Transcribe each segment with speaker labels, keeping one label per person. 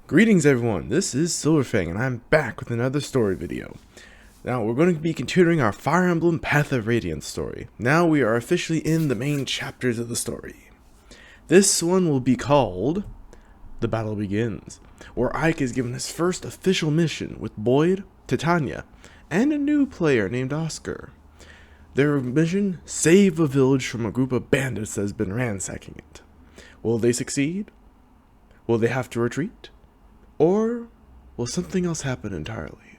Speaker 1: Greetings everyone, this is Silverfang and I'm back with another story video. Now we're going to be continuing our Fire Emblem Path of Radiance story. Now we are officially in the main chapters of the story. This one will be called The Battle Begins, where Ike is given his first official mission with Boyd, Titania, and a new player named Oscar. Their mission, save a village from a group of bandits that has been ransacking it. Will they succeed? Will they have to retreat? Or will something else happen entirely?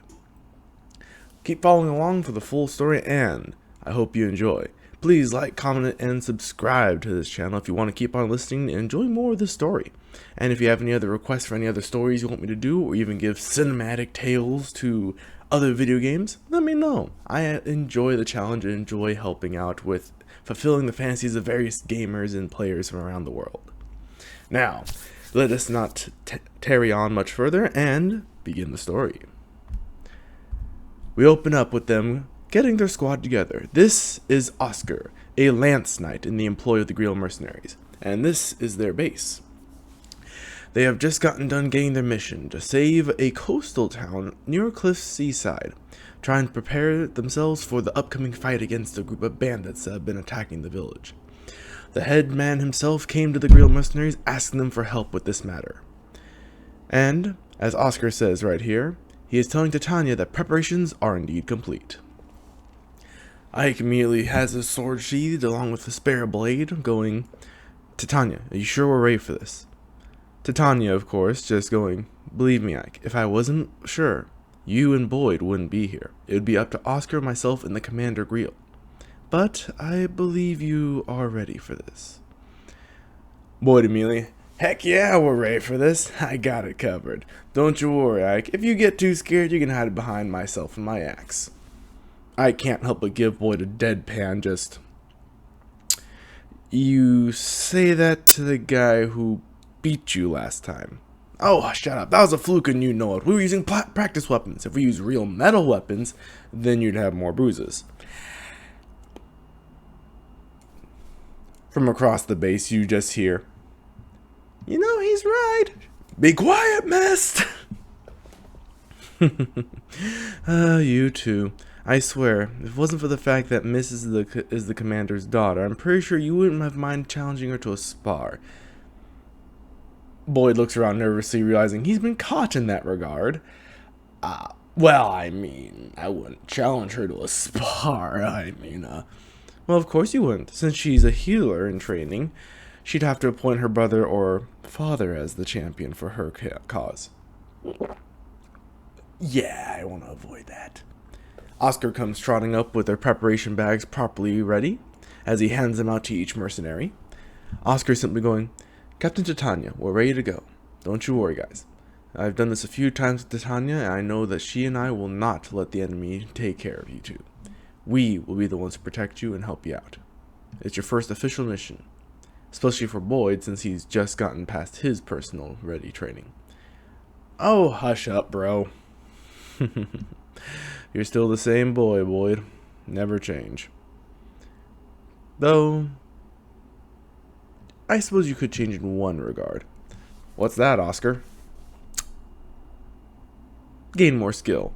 Speaker 1: Keep following along for the full story, and I hope you enjoy. Please like, comment, and subscribe to this channel if you want to keep on listening and enjoy more of this story. And if you have any other requests for any other stories you want me to do, or even give cinematic tales to other video games, let me know. I enjoy the challenge and enjoy helping out with fulfilling the fantasies of various gamers and players from around the world. Now, let us not tarry on much further and begin the story. We open up with them getting their squad together. This is Oscar, a lance knight in the employ of the Greel mercenaries, and this is their base. They have just gotten done getting their mission to save a coastal town near Cliff's seaside, trying to prepare themselves for the upcoming fight against a group of bandits that have been attacking the village. The head man himself came to the Greel mercenaries asking them for help with this matter. And, as Oscar says right here, he is telling Titania that preparations are indeed complete. Ike immediately has his sword sheathed along with a spare blade, going, "Titania, are you sure we're ready for this?" Titania, of course, just going, "Believe me, Ike, if I wasn't sure, you and Boyd wouldn't be here. It would be up to Oscar, myself, and the Commander Greel. But I believe you are ready for this." Boyd immediately, "Heck yeah, we're ready for this. I got it covered. Don't you worry, Ike. If you get too scared, you can hide behind myself and my axe." I can't help but give Boyd a deadpan, just, "You say that to the guy who beat you last time." "Oh, shut up. That was a fluke and you know it. We were using practice weapons. If we use real metal weapons, then you'd have more bruises." From across the base, you just hear, "You know, he's right. Be quiet, Mist." You too. I swear, if it wasn't for the fact that Miss is the commander's daughter, I'm pretty sure you wouldn't have mind challenging her to a spar. Boyd looks around nervously, realizing he's been caught in that regard. Well, I mean, I wouldn't challenge her to a spar. Well, of course you wouldn't. Since she's a healer in training, she'd have to appoint her brother or father as the champion for her cause. Yeah, I want to avoid that. Oscar comes trotting up with their preparation bags properly ready, as he hands them out to each mercenary. Oscar simply going, "Captain Titania, we're ready to go. Don't you worry, guys. I've done this a few times with Titania, and I know that she and I will not let the enemy take care of you two. We will be the ones to protect you and help you out. It's your first official mission, especially for Boyd since he's just gotten past his personal ready training." "Oh, hush up, bro." "You're still the same boy, Boyd. Never change. Though, I suppose you could change in one regard." "What's that, Oscar?" "Gain more skill."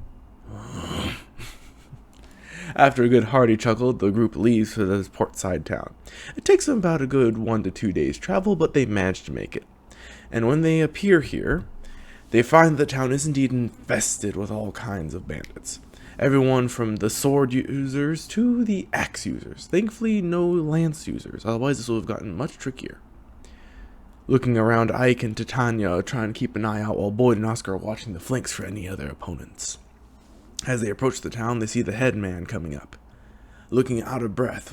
Speaker 1: After a good hearty chuckle, the group leaves for this portside town. It takes them about a good 1 to 2 days travel, but they manage to make it. And when they appear here, they find the town is indeed infested with all kinds of bandits. Everyone from the sword users to the axe users. Thankfully, no lance users, otherwise this would have gotten much trickier. Looking around, Ike and Titania are trying to keep an eye out while Boyd and Oscar are watching the flanks for any other opponents. As they approach the town, they see the head man coming up, looking out of breath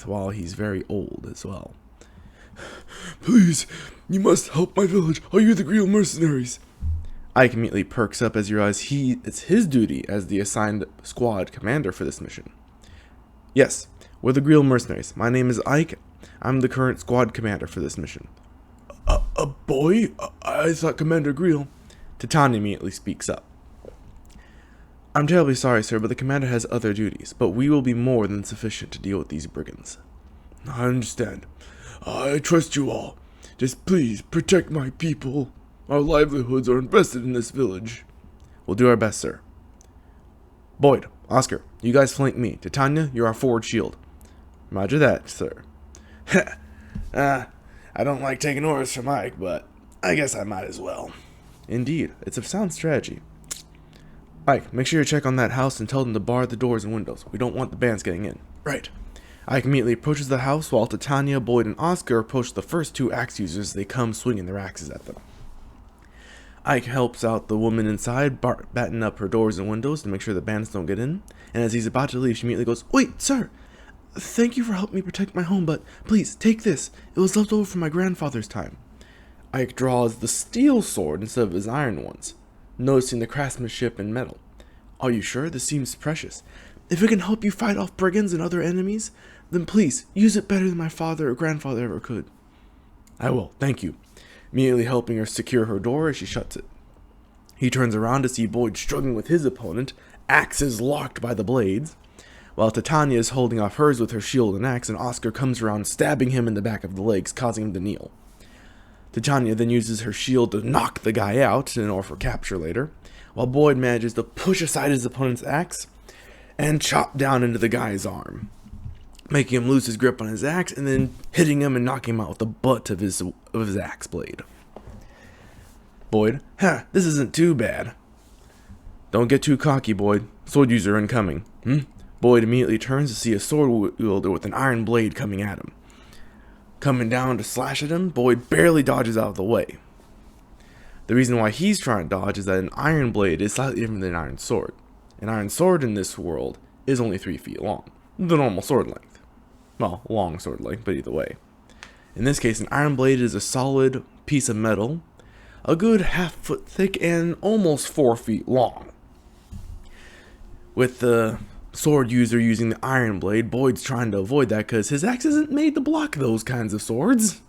Speaker 1: while he's very old as well. "Please, you must help my village. Are you the Greel mercenaries?" Ike immediately perks up as he realizes it's his duty as the assigned squad commander for this mission. "Yes, we're the Greel mercenaries. My name is Ike. I'm the current squad commander for this mission." A boy? I thought Commander Greel." Titania immediately speaks up. "I'm terribly sorry, sir, but the commander has other duties, but we will be more than sufficient to deal with these brigands." "I understand. I trust you all. Just please protect my people." Our livelihoods are invested in this village. We'll do our best, sir. Boyd, Oscar, you guys flank me. Titania, you're our forward shield. Roger that, sir. I don't like taking orders from Ike, but I guess I might as well. Indeed, it's a sound strategy. Ike, make sure you check on that house and tell them to bar the doors and windows. We don't want the bands getting in. Right. Ike immediately approaches the house while Titania, Boyd, and Oscar approach the first two axe users as they come swinging their axes at them. Ike helps out the woman inside, batten up her doors and windows to make sure the bandits don't get in, and as he's about to leave, she immediately goes, "Wait, sir! Thank you for helping me protect my home, but please, take this. It was left over from my grandfather's time." Ike draws the steel sword instead of his iron ones, noticing the craftsmanship in metal. "Are you sure? This seems precious. If it can help you fight off brigands and other enemies, then please, use it better than my father or grandfather ever could." "I will, thank you," immediately helping her secure her door as she shuts it. He turns around to see Boyd struggling with his opponent, axes locked by the blades, while Titania is holding off hers with her shield and axe, and Oscar comes around stabbing him in the back of the legs, causing him to kneel. Titania then uses her shield to knock the guy out in order for capture later, while Boyd manages to push aside his opponent's axe and chop down into the guy's arm, making him lose his grip on his axe and then hitting him and knocking him out with the butt of his axe blade. Boyd, this isn't too bad. Don't get too cocky, Boyd. Sword user incoming. Boyd immediately turns to see a sword wielder with an iron blade coming at him. Coming down to slash at him, Boyd barely dodges out of the way. The reason why he's trying to dodge is that an iron blade is slightly different than an iron sword. An iron sword in this world is only 3 feet long, the normal sword length. Well, long sword length, but either way. In this case, an iron blade is a solid piece of metal, a good half-foot thick and almost 4 feet long. With the sword user using the iron blade, Boyd's trying to avoid that because his axe isn't made to block those kinds of swords.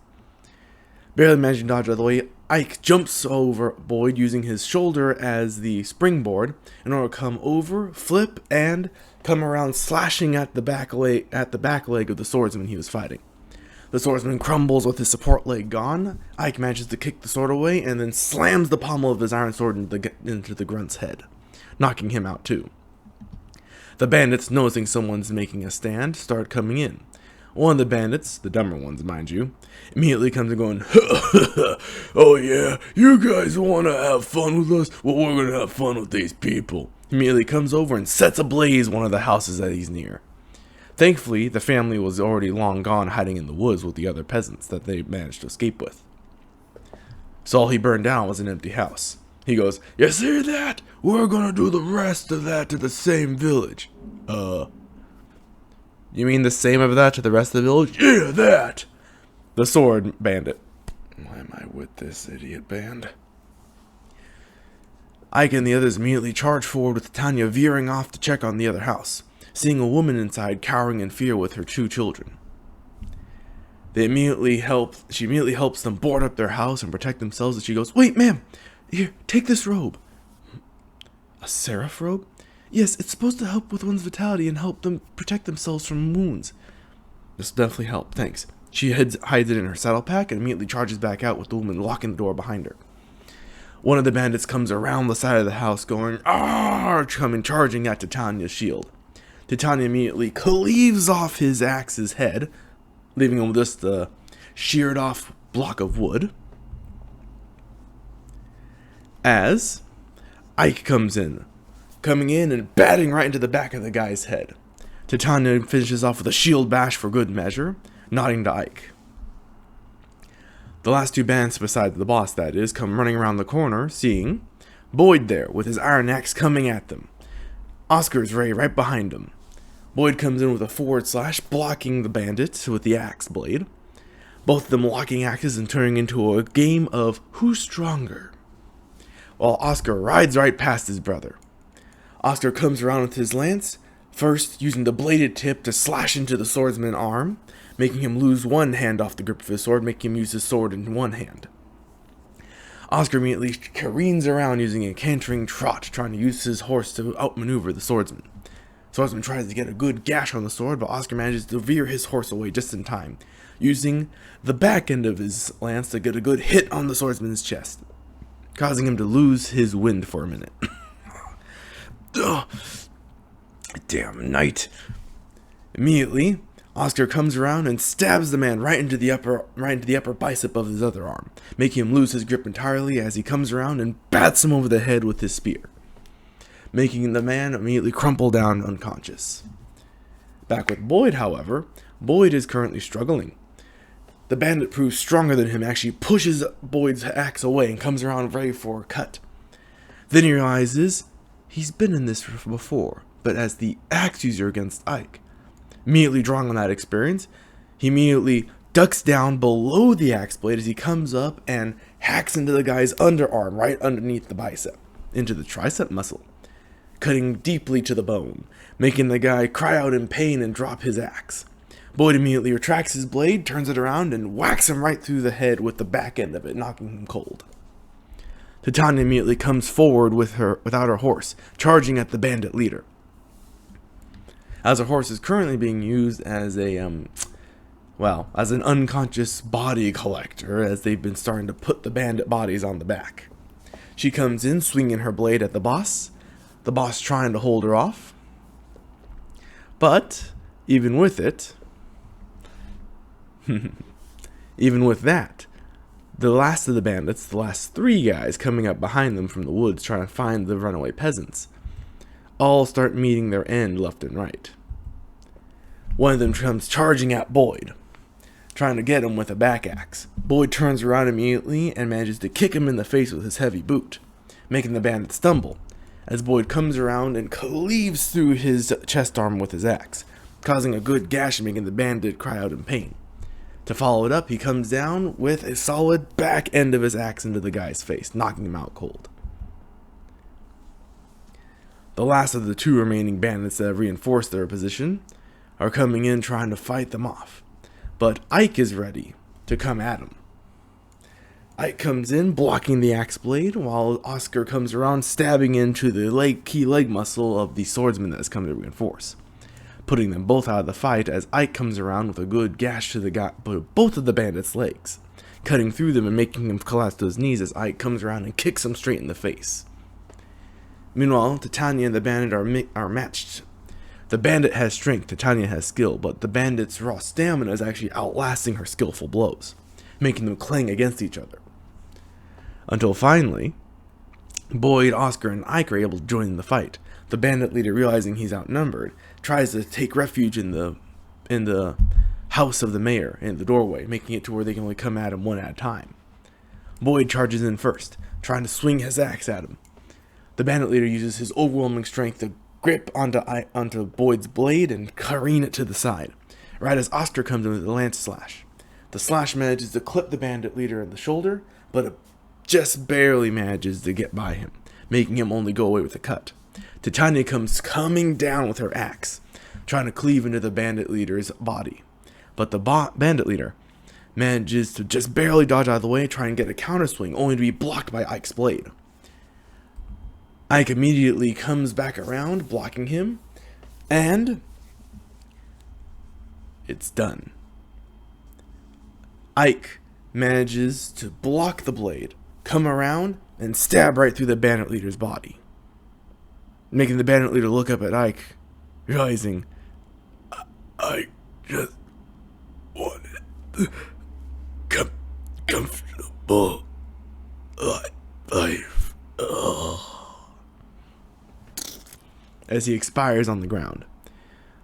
Speaker 1: Barely managing to dodge out of the way, Ike jumps over Boyd using his shoulder as the springboard in order to come over, flip, and come around slashing at the back leg of the swordsman he was fighting. The swordsman crumbles with his support leg gone. Ike manages to kick the sword away and then slams the pommel of his iron sword into the grunt's head, knocking him out too. The bandits, noticing someone's making a stand, start coming in. One of the bandits, the dumber ones mind you, immediately comes and going, "Oh yeah, you guys want to have fun with us? Well, we're going to have fun with these people." He immediately comes over and sets ablaze one of the houses that he's near. Thankfully, the family was already long gone hiding in the woods with the other peasants that they managed to escape with. So all he burned down was an empty house. He goes, "You see that? We're gonna do the rest of that to the same village." You mean the same of that to the rest of the village? "Yeah, that!" The sword bandit. Why am I with this idiot band? Ike and the others immediately charge forward with Titania veering off to check on the other house, seeing a woman inside cowering in fear with her 2 children. She immediately helps them board up their house and protect themselves as she goes, "Wait, ma'am! Here, take this robe." "A seraph robe?" "Yes, it's supposed to help with one's vitality and help them protect themselves from wounds." "This will definitely help, thanks." She hides it in her saddle pack and immediately charges back out with the woman locking the door behind her. One of the bandits comes around the side of the house going, charging at Titania's shield. Titania immediately cleaves off his axe's head, leaving him with just a sheared off block of wood. As Ike coming in and batting right into the back of the guy's head. Titania finishes off with a shield bash for good measure, nodding to Ike. The last 2 bandits, besides the boss that is, come running around the corner, seeing Boyd there with his iron axe coming at them. Oscar's right behind him. Boyd comes in with a forward slash, blocking the bandit with the axe blade. Both of them locking axes and turning into a game of who's stronger, while Oscar rides right past his brother. Oscar comes around with his lance, first using the bladed tip to slash into the swordsman's arm, making him lose one hand off the grip of his sword, making him use his sword in one hand. Oscar immediately careens around using a cantering trot, trying to use his horse to outmaneuver the swordsman. Swordsman tries to get a good gash on the sword, but Oscar manages to veer his horse away just in time, using the back end of his lance to get a good hit on the swordsman's chest. causing him to lose his wind for a minute. Ugh. Damn knight. Immediately, Oscar comes around and stabs the man right into the upper bicep of his other arm, making him lose his grip entirely as he comes around and bats him over the head with his spear, making the man immediately crumple down unconscious. Back with Boyd, however, Boyd is currently struggling. The bandit proves stronger than him, actually pushes Boyd's axe away and comes around ready for a cut. Then he realizes he's been in this before, but as the axe user against Ike. Immediately drawing on that experience, he immediately ducks down below the axe blade as he comes up and hacks into the guy's underarm right underneath the bicep, into the tricep muscle, cutting deeply to the bone, making the guy cry out in pain and drop his axe. Boyd immediately retracts his blade, turns it around, and whacks him right through the head with the back end of it, knocking him cold. Titania immediately comes forward without her horse, charging at the bandit leader. As her horse is currently being used as an unconscious body collector, as they've been starting to put the bandit bodies on the back. She comes in, swinging her blade at the boss trying to hold her off. But, even with that, the last of the bandits, the last three guys coming up behind them from the woods trying to find the runaway peasants, all start meeting their end left and right. One of them comes charging at Boyd, trying to get him with a back axe. Boyd turns around immediately and manages to kick him in the face with his heavy boot, making the bandit stumble, as Boyd comes around and cleaves through his chest arm with his axe, causing a good gash and making the bandit cry out in pain. To follow it up, he comes down with a solid back end of his axe into the guy's face, knocking him out cold. The last of the two remaining bandits that have reinforced their position are coming in trying to fight them off, but Ike is ready to come at him. Ike comes in, blocking the axe blade, while Oscar comes around, stabbing into the key leg muscle of the swordsman that has come to reinforce, putting them both out of the fight as Ike comes around with a good gash to both of the bandits' legs, cutting through them and making him collapse to his knees as Ike comes around and kicks him straight in the face. Meanwhile, Titania and the bandit are matched. The bandit has strength, Titania has skill, but the bandit's raw stamina is actually outlasting her skillful blows, making them clang against each other. Until finally, Boyd, Oscar, and Ike are able to join the fight. The bandit leader, realizing he's outnumbered, tries to take refuge in the house of the mayor, in the doorway, making it to where they can only come at him one at a time. Boyd charges in first, trying to swing his axe at him. The bandit leader uses his overwhelming strength to grip onto Boyd's blade and careen it to the side, right as Oscar comes in with a lance slash. The slash manages to clip the bandit leader in the shoulder, but it just barely manages to get by him, making him only go away with a cut. Titania comes coming down with her axe, trying to cleave into the bandit leader's body, but the bandit leader manages to just barely dodge out of the way, trying to get a counter swing, only to be blocked by Ike's blade. Ike immediately comes back around, blocking him, and it's done. Ike manages to block the blade, come around, and stab right through the bandit leader's body, making the bandit leader look up at Ike, realizing, I just wanted comfortable life. As he expires on the ground,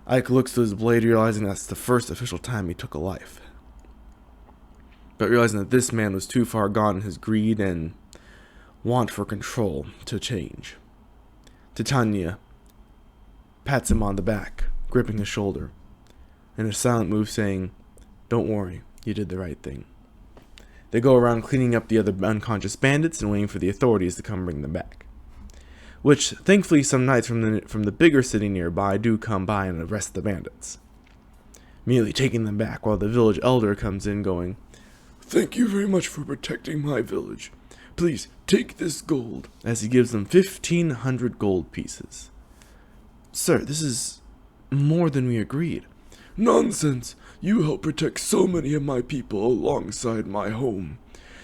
Speaker 1: Ike looks to his blade, realizing that's the first official time he took a life. But realizing that this man was too far gone in his greed and want for control to change. Titania pats him on the back, gripping his shoulder, in a silent move saying, "Don't worry, you did the right thing." They go around cleaning up the other unconscious bandits and waiting for the authorities to come bring them back. Which, thankfully, some knights from the bigger city nearby do come by and arrest the bandits, immediately taking them back while the village elder comes in going, "Thank you very much for protecting my village. Please, take this gold," as he gives them 1,500 gold pieces. "Sir, this is more than we agreed." "Nonsense! You help protect so many of my people alongside my home.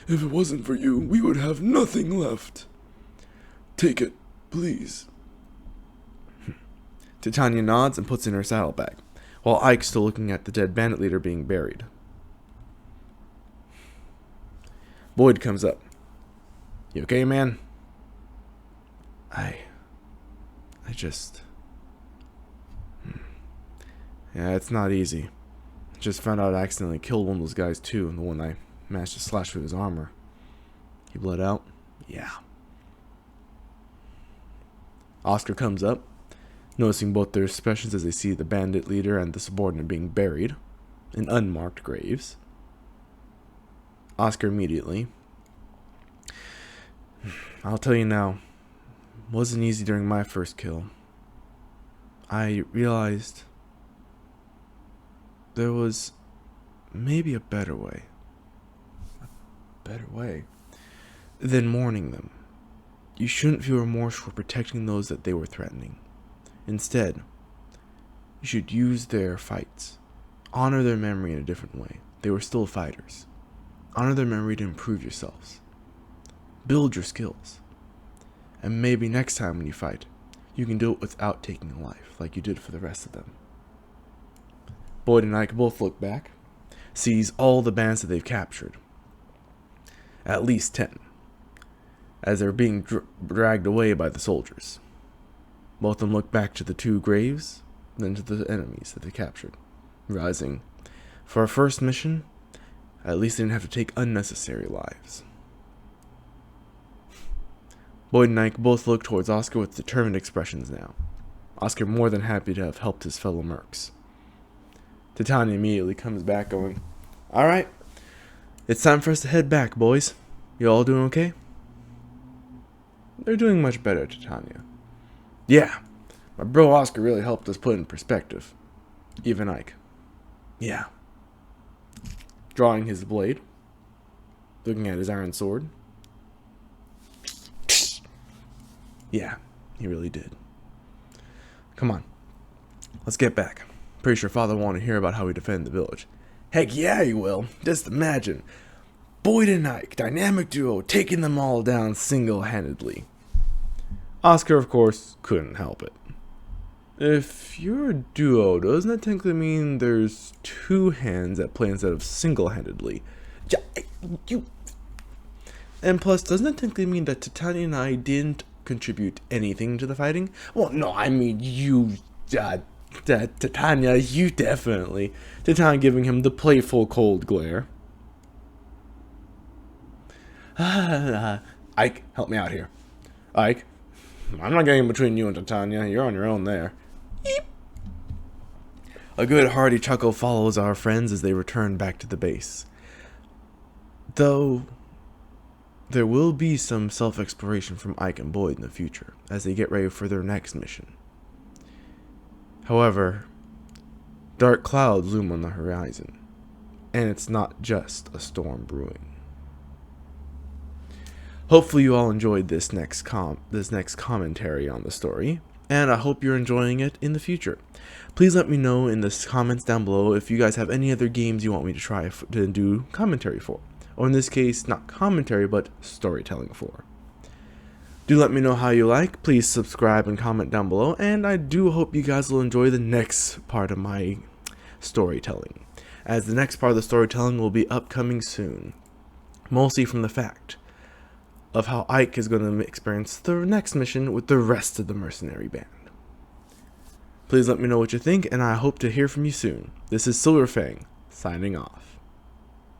Speaker 1: If it wasn't for you, we would have nothing left. Take it, please. Titania nods and puts in her saddlebag, while Ike's still looking at the dead bandit leader being buried. Boyd comes up. You okay, man? I just... Yeah, it's not easy. Just found out I accidentally killed one of those guys too, and the one I managed to slash through his armor. He bled out? Yeah. Oscar comes up, noticing both their expressions as they see the bandit leader and the subordinate being buried in unmarked graves. Oscar immediately. I'll tell you now, it wasn't easy during my first kill. I realized there was maybe a better way. A better way than mourning them. You shouldn't feel remorse for protecting those that they were threatening. Instead, you should use their fights. Honor their memory in a different way. They were still fighters. Honor their memory to improve yourselves. Build your skills. And maybe next time when you fight, you can do it without taking a life, like you did for the rest of them. Boyd and Ike both look back, sees all the bands that they've captured. At least 10. As they're being dragged away by the soldiers. Both of them look back to the two graves, then to the enemies that they captured, realizing, for our first mission, at least they didn't have to take unnecessary lives. Boyd and Ike both look towards Oscar with determined expressions now. Oscar more than happy to have helped his fellow mercs. Titania immediately comes back going, Alright, it's time for us to head back, boys. You all doing okay? They're doing much better, Titania. Yeah, my bro Oscar really helped us put in perspective. Even Ike. Yeah. Drawing his blade. Looking at his iron sword. Yeah, he really did. Come on. Let's get back. Pretty sure Father wanted to hear about how we defend the village. Heck yeah, he will. Just imagine. Boyd and Ike, dynamic duo, taking them all down single-handedly. Oscar, of course, couldn't help it. If you're a duo, doesn't that technically mean there's two hands at play instead of single-handedly? And plus, doesn't that technically mean that Titania and I didn't contribute anything to the fighting? Well, no, I mean you, Titania, you definitely. Titania giving him the playful cold glare. Ike, help me out here. Ike, I'm not getting between you and Titania. You're on your own there. Eep. A good hearty chuckle follows our friends as they return back to the base. Though there will be some self-exploration from Ike and Boyd in the future as they get ready for their next mission. However, dark clouds loom on the horizon, and it's not just a storm brewing. Hopefully you all enjoyed this next commentary on the story, and I hope you're enjoying it in the future. Please let me know in the comments down below if you guys have any other games you want me to try to do commentary for. Or in this case, not commentary, but storytelling for. Do let me know how you like. Please subscribe and comment down below, and I do hope you guys will enjoy the next part of my storytelling, as the next part of the storytelling will be upcoming soon. Mostly from the fact of how Ike is going to experience the next mission with the rest of the mercenary band. Please let me know what you think, and I hope to hear from you soon. This is Silverfang, signing off.